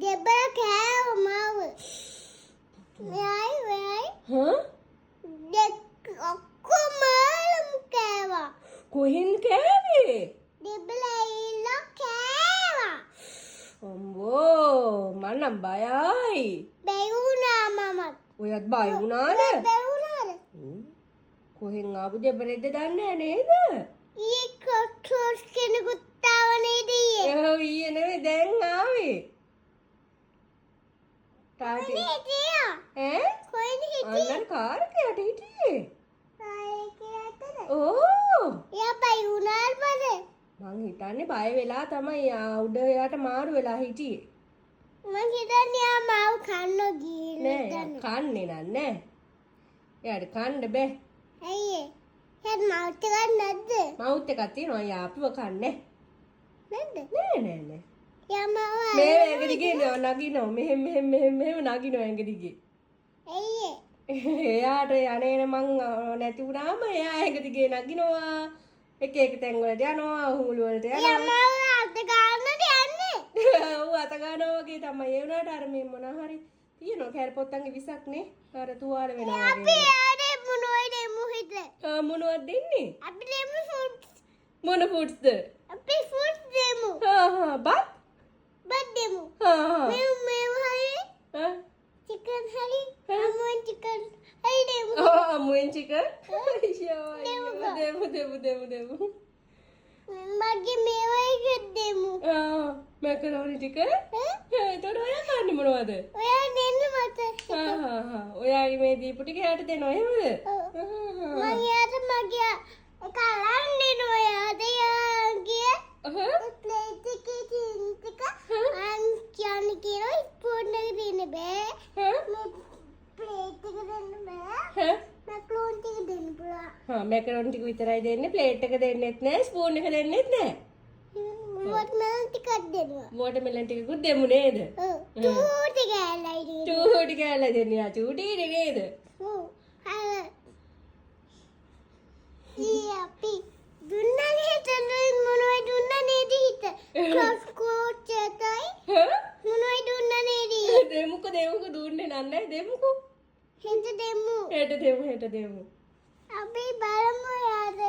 දෙබල කෑව මාව. මෙයි. හා? දෙක් ඔක්කොම කෑවා. කොහෙන් කෑවේ? දෙබල ඇවිල්ලා කෑවා. අම්බෝ මන්නම් බයයි. බැවුනා මමත්. ඔයත් බය වුණාද? බැවුනාද? කොහෙන් ආපු දෙබරෙද්ද දන්නේ නේද? ඊ කොට්ටෝස් කෙනෙකුත් ආව නේද ඊයේ? ඔව් ඊයේ නෙවෙයි දැන් ආවේ. තාටි හිටියා. ඈ? කොහෙද හිටියේ? අන්න කාර් එකකට හිටියේ. ආයේ ඇතද? ඕ යා බැවුනාල් බද? මං හිතන්නේ බය වෙලා තමයි උඩ යාට මාරු වෙලා හිටියේ. මං හිතන්නේ යා මාව කන්න ගිහින් නෑ කන්නේ නෑ. එයාට කන්න බෑ. ඇයි ඒ? හෙත් මවුත් එකක් නැද්ද? මවුත් එකක් තියෙනවා යා අපිව කන්නේ. නැද්ද? නෑ. යා මාව මේ ඇඟ දිගේ නගිනවා. මෙහෙම නගිනවා ඇඟ දිගේ. ඇයි ඒ? එයාට යන්නේන මං නැති වුණාම එයා ඇඟ දිගේ නගිනවා. එක තැන් වලට යනවා, හුළු වලට යා යනවා. මාව අත ගන්නද යන්නේ? ඌ අත ගන්නවා වගේ තමයි. ඒ වුණාට අර මේ මොනවා හරි තියෙනවා කැරපොත්තන්ගේ විසක් නේ. අර තුවාල වෙනවා අපි වගේ. යානේ මොනවයි දෙමු හිත. මොනවද දෙන්නේ? අපි දෙමු ෆුඩ්ස්. මොන ෆුඩ්ස්ද? අපි ෆුඩ්ස් දෙමු. බත්? බත් දෙමු. හා මේ හරි චිකන් හරි අමුන් චිකන් හරි දෙමු. අමුවෙන් චිකන්? දෙමු. මගේ මේවා එක දෙමු. මැකරෝනි ටික? එතකොට ඔයා කන්නේ මොනවද? ඔයා දෙන්න මට. ඔයාගේ මේ දීපු ටික එයාට දෙනවා එහෙමද? මං යාට මගේ කලන් දෙනවා යාට යාගේ ප්ලේට් එකේ තියෙන ටික අන් කියන්නේ කියනවා ස්පූන් එක දෙන්න බෑ. මේ ප්ලේට් එක දෙන්න බෑ. මැක්‍රෝන් ටික දෙන්න පුළුවන්. මැකරෝනි ටික විතරයි දෙන්නේ. ප්ලේට් එක දෙන්නෙත් නෑ, ස්පූන් එක දෙන්නෙත් නෑ. වොටර්මෙලන් ටිකක් දෙනවා. වෝටර්මෙලන් ටිකකුත් දෙමු නේද? චූටි ගෑල්ලයි දෙන්න. චූටි කෑල්ල දෙන්නේ. චූටි නේද? අපි දුන්නා නේද? මොනවයි දුන්නා නේද හිත? ක්‍රොස් කෝච් එකයි මොනවයි දුන්නා නේද? දෙමුකෝ දුන්නේ නන්නේ දෙමුකෝ. හිත දෙමු. හෙට දෙමු. අපි බලමු යාද.